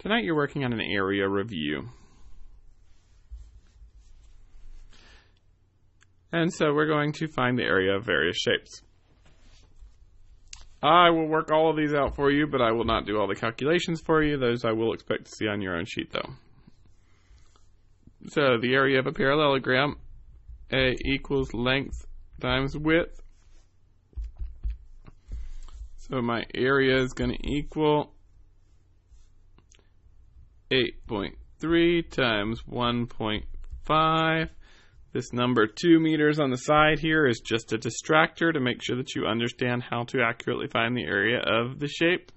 Tonight you're working on an area review. And so we're going to find the area of various shapes. I will work all of these out for you, but I will not do all the calculations for you. Those I will expect to see on your own sheet, though. So the area of a parallelogram, A equals length times width. So my area is going to equal 8.3 times 1.5. This number 2 meters on the side here is just a distractor to make sure that you understand how to accurately find the area of the shape.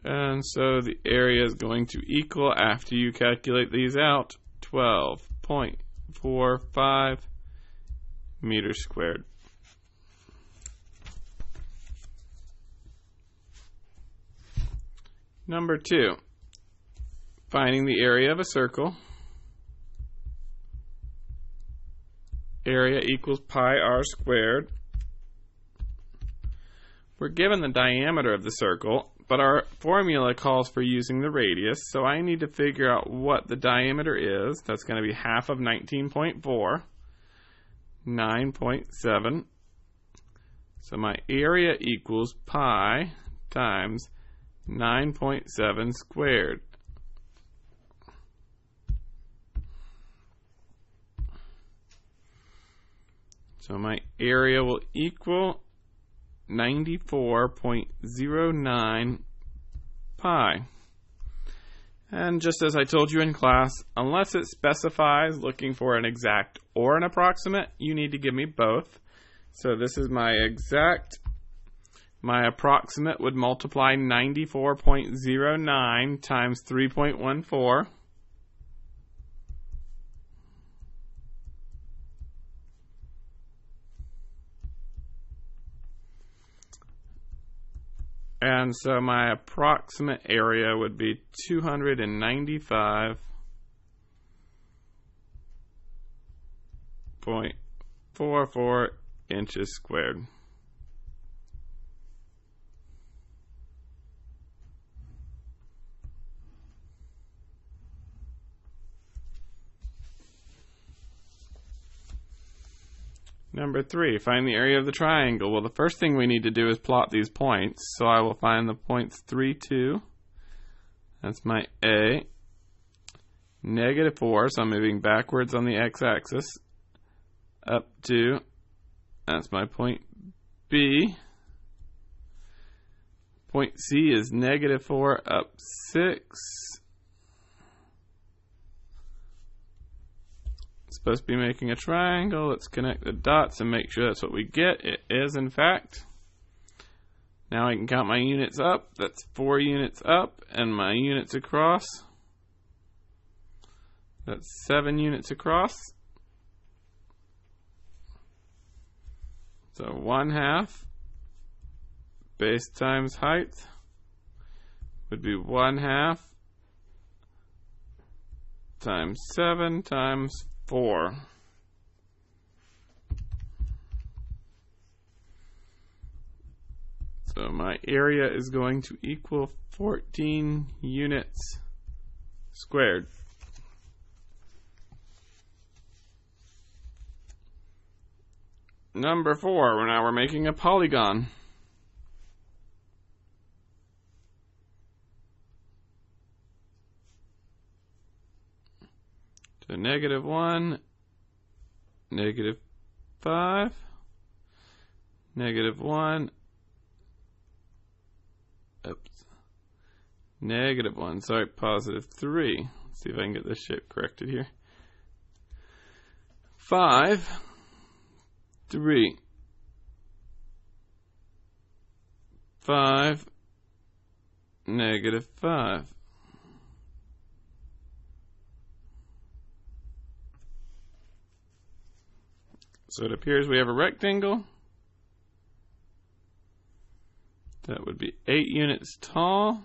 And so the area is going to equal, after you calculate these out, 12.45 meters squared. Number 2, finding the area of a circle. Area equals pi r squared. We're given the diameter of the circle, but our formula calls for using the radius, so I need to figure out what the diameter is. That's going to be half of 19.4, 9.7. So my area equals pi times 9.7 squared. So my area will equal 94.09 pi. And just as I told you in class, unless it specifies looking for an exact or an approximate, you need to give me both. So this is my exact. My approximate would multiply 94.09 times 3.14. And so my approximate area would be 295.44 inches squared. Number 3, find the area of the triangle. Well, the first thing we need to do is plot these points. So I will find the points 3, 2. That's my A. -4, so I'm moving backwards on the x-axis. Up 2. That's my point B. Point C is -4, up 6. Supposed to be making a triangle. Let's connect the dots and make sure that's what we get. It is, in fact. Now I can count my units up. That's 4 units up, and my units across. That's 7 units across. So 1/2 base times height would be 1/2 times 7 times 4. So my area is going to equal 14 units squared. Number 4, now we're making a polygon. So -1, -5, -1, oops, -1, sorry, +3. Let's see if I can get this shape corrected here. 5, 3, 5, -5. So it appears we have a rectangle. That would be 8 units tall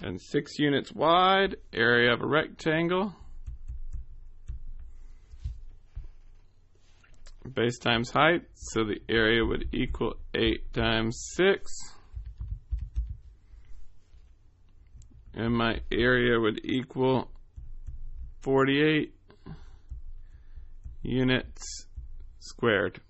and 6 units wide. Area of a rectangle. base times height, so the area would equal 8 times 6. And my area would equal 48 units squared.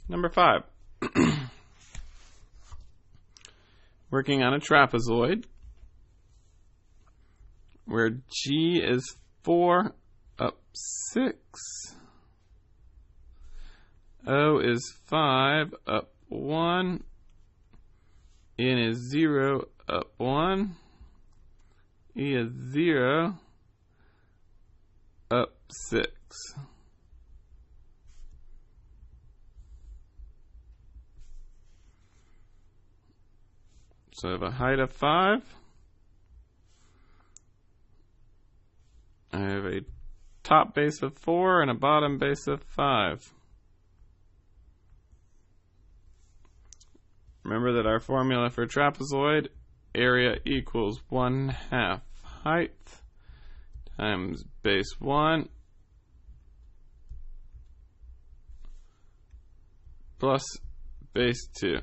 Number 5. Working on a trapezoid where G is 4 up 6. O is 5 up 1. N is 0 up 1. E is 0 up 6. So I have a height of 5. I have a top base of 4 and a bottom base of 5. Remember that our formula for trapezoid, area equals 1/2 height times base 1 plus base 2.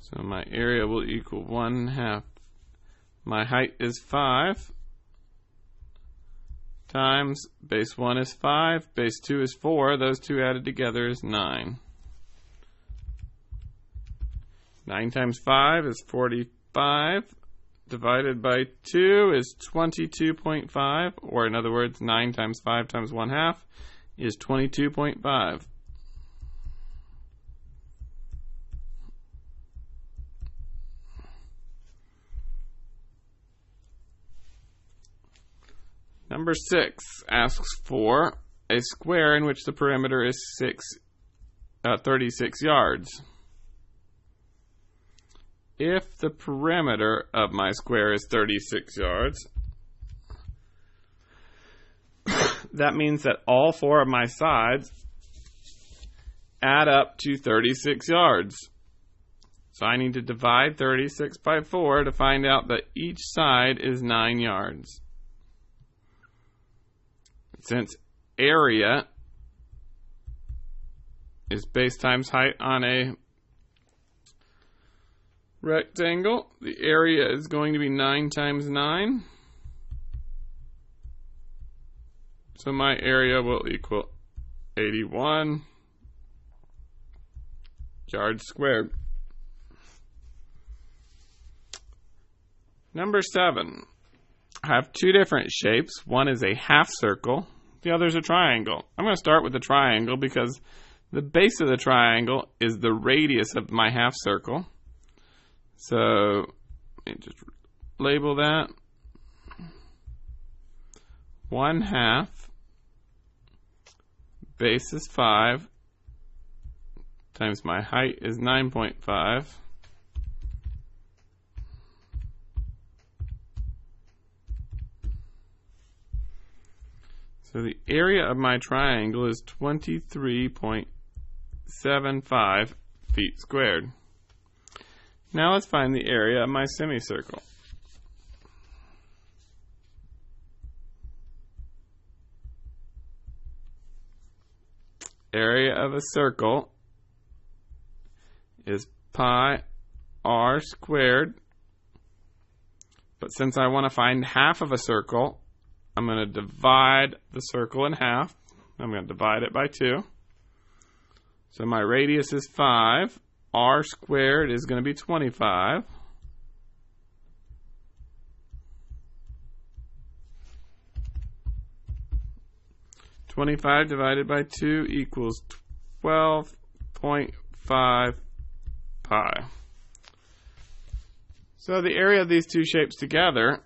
So my area will equal 1/2. My height is 5 times base 1 is 5, base 2 is 4. Those two added together is 9. 9 times 5 is 45. Divided by 2 is 22.5. Or in other words, 9 times 5 times 1/2 is 22.5. Number 6 asks for a square in which the perimeter is 36 yards. If the perimeter of my square is 36 yards, that means that all 4 of my sides add up to 36 yards. So I need to divide 36 by 4 to find out that each side is 9 yards. Since area is base times height on a rectangle, the area is going to be 9 times 9. So my area will equal 81 yards squared. Number 7. I have 2 different shapes. One is a half circle, the other is a triangle. I'm going to start with the triangle because the base of the triangle is the radius of my half circle. So let me just label that 1/2 base is 5 times my height is 9.5. So the area of my triangle is 23.75 feet squared. Now let's find the area of my semicircle. Area of a circle is pi r squared. But since I want to find half of a circle, I'm going to divide the circle in half. I'm going to divide it by 2. So my radius is 5. R squared is going to be 25. (25) divided by 2 equals 12.5 pi. So the area of these 2 shapes together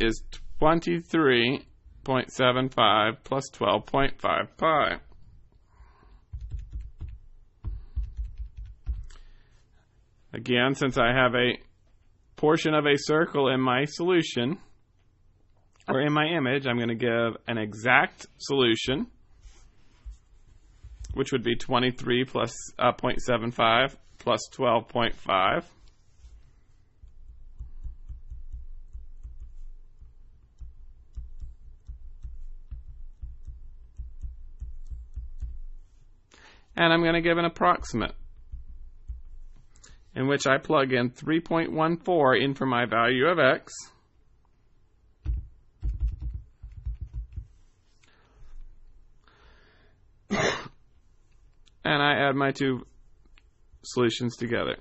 is 23.75 plus 12.5 pi. Again, since I have a portion of a circle in my solution, or in my image, I'm going to give an exact solution, which would be 23 plus 0.75 plus 12.5. And I'm going to give an approximate, in which I plug in 3.14 in for my value of x. And I add my two solutions together.